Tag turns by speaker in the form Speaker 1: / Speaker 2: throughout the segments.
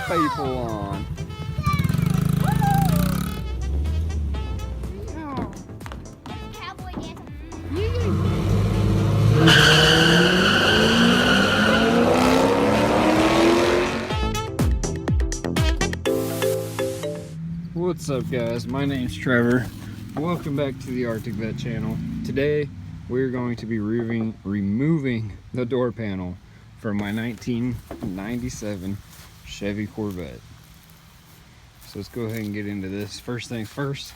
Speaker 1: people on. What's up, guys? My name's Trevor. Welcome back to the Arctic Vette channel. Today we're going to be removing the door panel from my 1997 Chevy Corvette. So let's go ahead and get into this. First things first,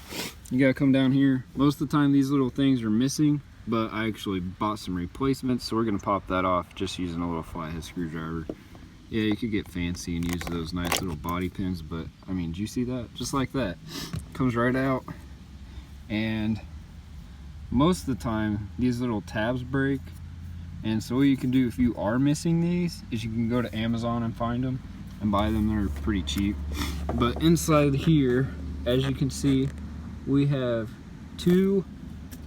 Speaker 1: you gotta come down here. Most of the time these little things are missing, but I actually bought some replacements, so we're gonna pop that off just using a little flathead screwdriver. Yeah, you could get fancy and use those nice little body pins, but I mean, do you see that? Just like that. Comes right out. And most of the time, these little tabs break. And so what you can do if you are missing these is you can go to Amazon and find them and buy them. They're pretty cheap. But inside here, as you can see, we have two,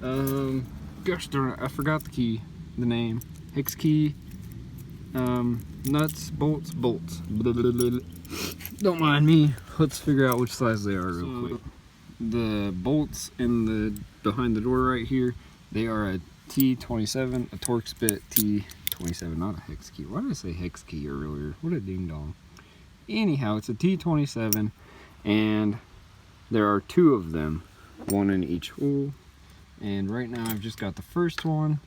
Speaker 1: gosh darn it, I forgot the name. Hex key. Nuts, bolts. Don't mind me. Let's figure out which size they are real quick. The bolts in the behind the door right here, they are a T27, a torx bit T27, not a hex key. Why did I say hex key earlier? What a ding dong. Anyhow, it's a T27, and there are two of them, one in each hole. And right now I've just got the first one.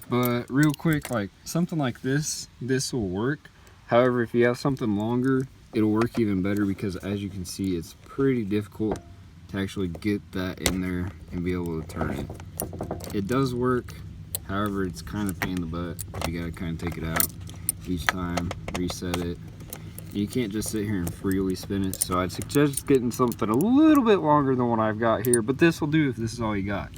Speaker 1: But real quick, like something like this will work. However, if you have something longer, it'll work even better, because as you can see, it's pretty difficult to actually get that in there and be able to turn it. It does work, however, it's kind of pain in the butt. You gotta kind of take it out each time, reset it. You can't just sit here and freely spin it, so I'd suggest getting something a little bit longer than what I've got here, but this will do if this is all you got.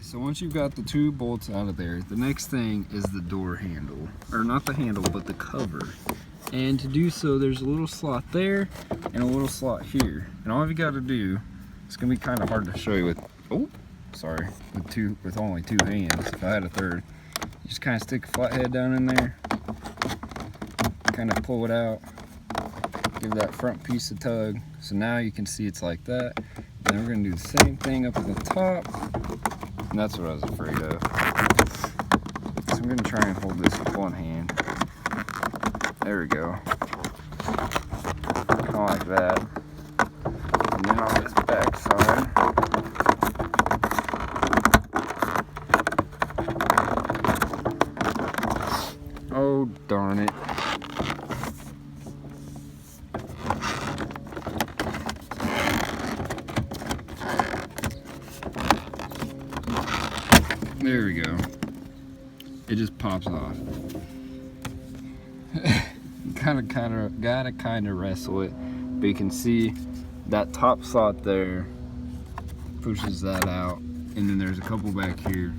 Speaker 1: So once you've got the two bolts out of there, the next thing is the door handle. Or not the handle, but the cover. And to do so, there's a little slot there and a little slot here. And all you got to do, it's going to be kind of hard to show you with, with only two hands. If I had a third, you just kind of stick a flathead down in there, kind of pull it out, give that front piece a tug. So now you can see it's like that. And then we're going to do the same thing up at the top. And that's what I was afraid of. So I'm going to try and hold this with one hand. There we go. Kind of like that. And then on this back side, oh darn it. There we go. It just pops off. Gotta kind of wrestle it, but you can see that top slot there pushes that out, and then there's a couple back here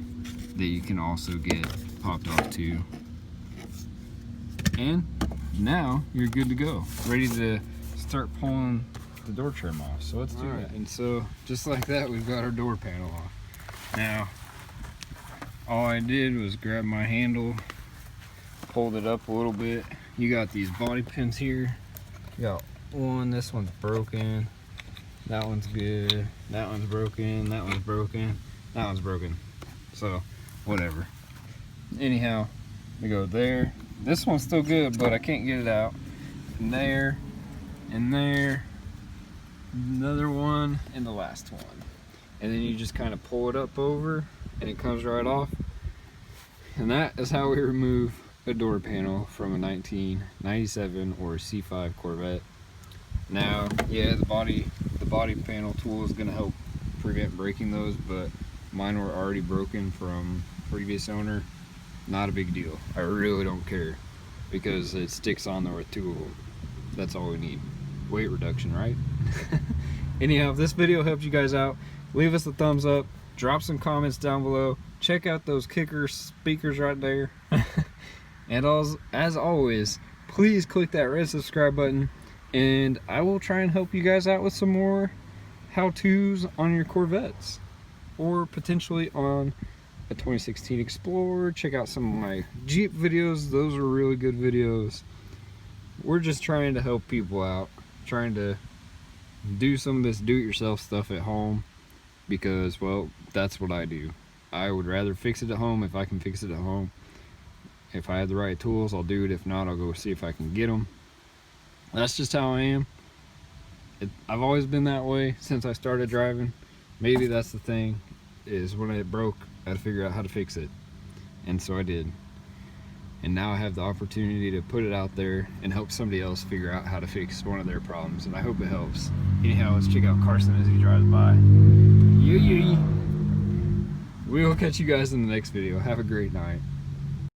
Speaker 1: that you can also get popped off too. And now you're good to go, ready to start pulling the door trim off. So let's do that. And so just like that, we've got our door panel off. Now all I did was grab my handle, pulled it up a little bit. You got these body pins here. You got one, this one's broken. That one's good. That one's broken. That one's broken. That one's broken. So, whatever. Anyhow, we go there. This one's still good, but I can't get it out. And there, and there. Another one, and the last one. And then you just kind of pull it up over, and it comes right off. And that is how we remove a door panel from a 1997 or a C5 Corvette. Now, yeah, the body panel tool is going to help prevent breaking those, but mine were already broken from previous owner. Not a big deal. I really don't care, because it sticks on there with two of them. That's all we need. Weight reduction, right? Anyhow, if this video helped you guys out, leave us a thumbs up, drop some comments down below, check out those kicker speakers right there. And as always, please click that red subscribe button, and I will try and help you guys out with some more how-tos on your Corvettes, or potentially on a 2016 Explorer. Check out some of my Jeep videos. Those are really good videos. we're just trying to help people out, trying to do some of this do-it-yourself stuff at home, because, well, that's what I do. I would rather fix it at home if I can fix it at home. If I have the right tools, I'll do it. If not, I'll go see if I can get them. That's just how I am. I've always been that way since I started driving. Maybe that's the thing, is when it broke, I had to figure out how to fix it. And so I did. And now I have the opportunity to put it out there and help somebody else figure out how to fix one of their problems, and I hope it helps. Anyhow, let's check out Carson as he drives by. Yee. We will catch you guys in the next video. Have a great night.